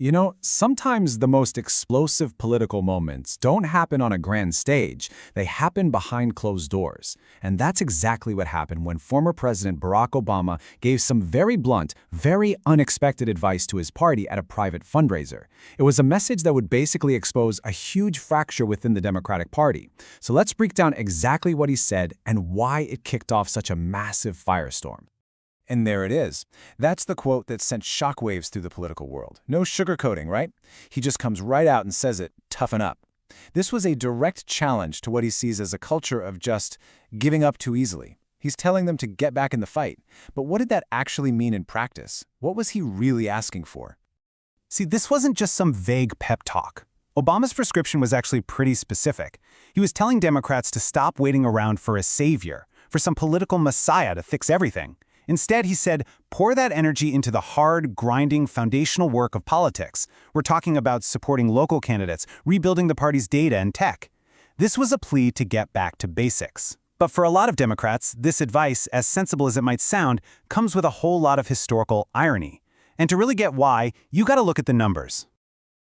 You know, sometimes the most explosive political moments don't happen on a grand stage, they happen behind closed doors. And that's exactly what happened when former President Barack Obama gave some very blunt, very unexpected advice to his party at a private fundraiser. It was a message that would basically expose a huge fracture within the Democratic Party. So let's break down exactly what he said and why it kicked off such a massive firestorm. And there it is. That's the quote that sent shockwaves through the political world. No sugarcoating, right? He just comes right out and says it, toughen up. This was a direct challenge to what he sees as a culture of just giving up too easily. He's telling them to get back in the fight. But what did that actually mean in practice? What was he really asking for? See, this wasn't just some vague pep talk. Obama's prescription was actually pretty specific. He was telling Democrats to stop waiting around for a savior, for some political messiah to fix everything. Instead, he said, pour that energy into the hard, grinding, foundational work of politics. We're talking about supporting local candidates, rebuilding the party's data and tech. This was a plea to get back to basics. But for a lot of Democrats, this advice, as sensible as it might sound, comes with a whole lot of historical irony. And to really get why, you gotta look at the numbers.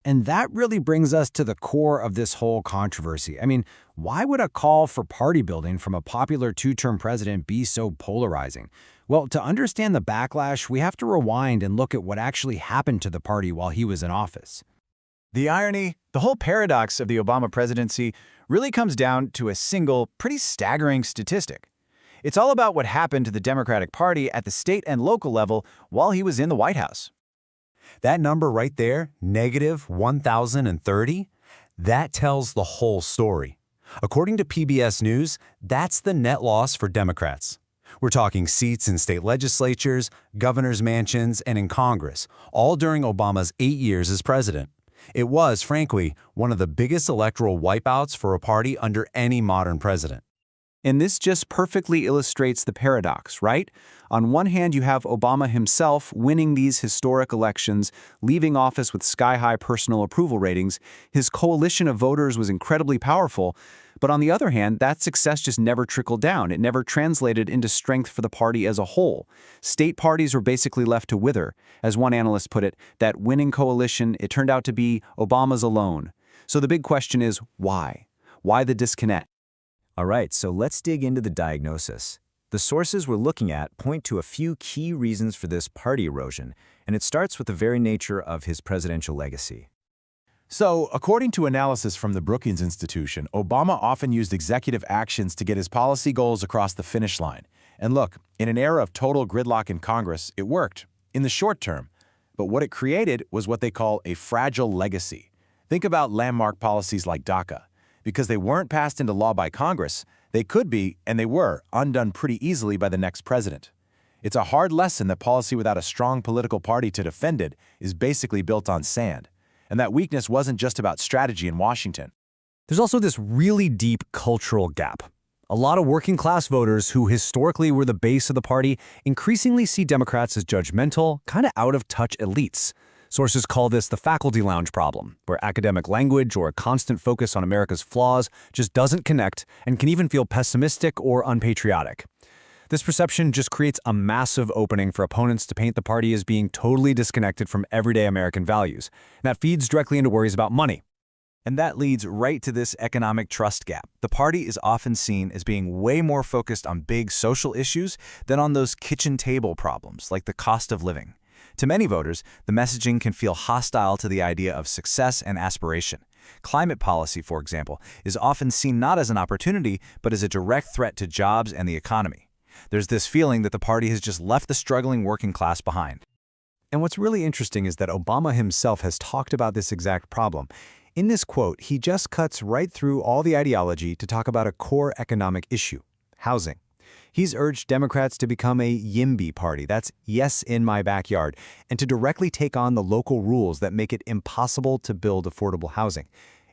And that really brings us to the core of this whole controversy. I mean, why would a call for party building from a popular two-term president be so polarizing? Well, to understand the backlash, we have to rewind and look at what actually happened to the party while he was in office. The irony, the whole paradox of the Obama presidency really comes down to a single, pretty staggering statistic. It's all about what happened to the Democratic Party at the state and local level while he was in the White House. That number right there, negative 1,030, that tells the whole story. According to PBS News, that's the net loss for Democrats. We're talking seats in state legislatures, governor's mansions, and in Congress, all during Obama's 8 years as president. It was, frankly, one of the biggest electoral wipeouts for a party under any modern president. And this just perfectly illustrates the paradox, right? On one hand, you have Obama himself winning these historic elections, leaving office with sky-high personal approval ratings. His coalition of voters was incredibly powerful. But on the other hand, that success just never trickled down. It never translated into strength for the party as a whole. State parties were basically left to wither. As one analyst put it, that winning coalition, it turned out to be Obama's alone. So the big question is, why? Why the disconnect? All right, so let's dig into the diagnosis. The sources we're looking at point to a few key reasons for this party erosion, and it starts with the very nature of his presidential legacy. So, according to analysis from the Brookings Institution, Obama often used executive actions to get his policy goals across the finish line. And look, in an era of total gridlock in Congress, it worked, in the short term. But what it created was what they call a fragile legacy. Think about landmark policies like DACA. Because they weren't passed into law by Congress, they could be, and they were, undone pretty easily by the next president. It's a hard lesson that policy without a strong political party to defend it is basically built on sand. And that weakness wasn't just about strategy in Washington. There's also this really deep cultural gap. A lot of working-class voters who historically were the base of the party increasingly see Democrats as judgmental, kind of out-of-touch elites. Sources call this the faculty lounge problem, where academic language or a constant focus on America's flaws just doesn't connect and can even feel pessimistic or unpatriotic. This perception just creates a massive opening for opponents to paint the party as being totally disconnected from everyday American values. And that feeds directly into worries about money. And that leads right to this economic trust gap. The party is often seen as being way more focused on big social issues than on those kitchen table problems like the cost of living. To many voters, the messaging can feel hostile to the idea of success and aspiration. Climate policy, for example, is often seen not as an opportunity, but as a direct threat to jobs and the economy. There's this feeling that the party has just left the struggling working class behind. And what's really interesting is that Obama himself has talked about this exact problem. In this quote, he just cuts right through all the ideology to talk about a core economic issue: housing. He's urged Democrats to become a YIMBY party, that's yes in my backyard, and to directly take on the local rules that make it impossible to build affordable housing.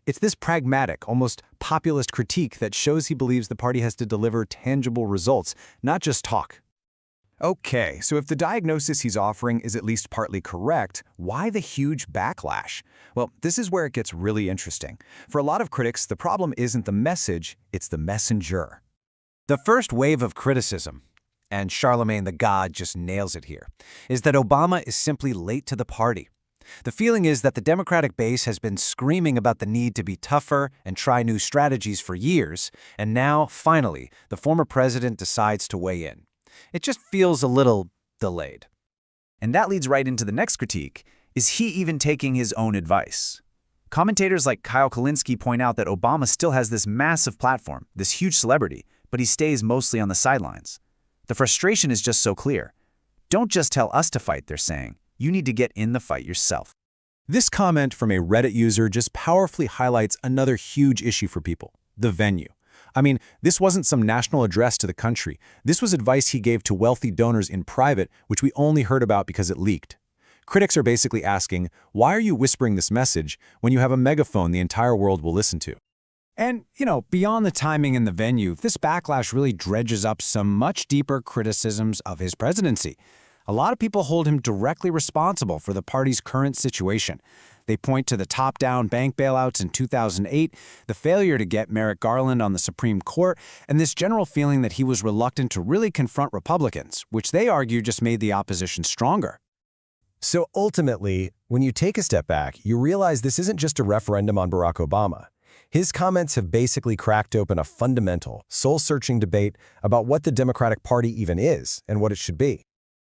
It's this pragmatic, almost populist critique that shows he believes the party has to deliver tangible results, not just talk. Okay, so if the diagnosis he's offering is at least partly correct, why the huge backlash? Well, this is where it gets really interesting. For a lot of critics, the problem isn't the message, it's the messenger. The first wave of criticism, and Charlemagne the God just nails it here, is that Obama is simply late to the party. The feeling is that the Democratic base has been screaming about the need to be tougher and try new strategies for years, and now, finally, the former president decides to weigh in. It just feels a little delayed. And that leads right into the next critique. Is he even taking his own advice? Commentators like Kyle Kulinski point out that Obama still has this massive platform, this huge celebrity, but he stays mostly on the sidelines. The frustration is just so clear. Don't just tell us to fight, they're saying. You need to get in the fight yourself. This comment from a Reddit user just powerfully highlights another huge issue for people: the venue. I mean, this wasn't some national address to the country. This was advice he gave to wealthy donors in private, which we only heard about because it leaked. Critics are basically asking, why are you whispering this message when you have a megaphone the entire world will listen to? And, beyond the timing and the venue, this backlash really dredges up some much deeper criticisms of his presidency. A lot of people hold him directly responsible for the party's current situation. They point to the top-down bank bailouts in 2008, the failure to get Merrick Garland on the Supreme Court, and this general feeling that he was reluctant to really confront Republicans, which they argue just made the opposition stronger. So ultimately, when you take a step back, you realize this isn't just a referendum on Barack Obama. His comments have basically cracked open a fundamental, soul-searching debate about what the Democratic Party even is and what it should be.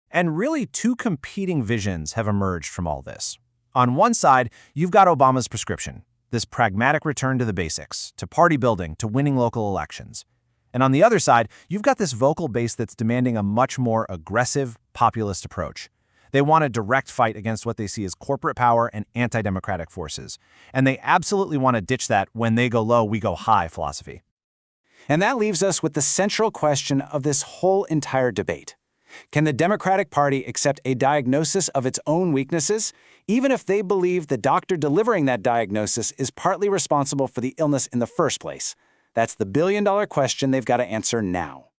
And really, two competing visions have emerged from all this. On one side, you've got Obama's prescription, this pragmatic return to the basics, to party building, to winning local elections. And on the other side, you've got this vocal base that's demanding a much more aggressive, populist approach. They want a direct fight against what they see as corporate power and anti-democratic forces. And they absolutely want to ditch that when they go low, we go high philosophy. And that leaves us with the central question of this whole entire debate. Can the Democratic Party accept a diagnosis of its own weaknesses, even if they believe the doctor delivering that diagnosis is partly responsible for the illness in the first place? That's the billion-dollar question they've got to answer now.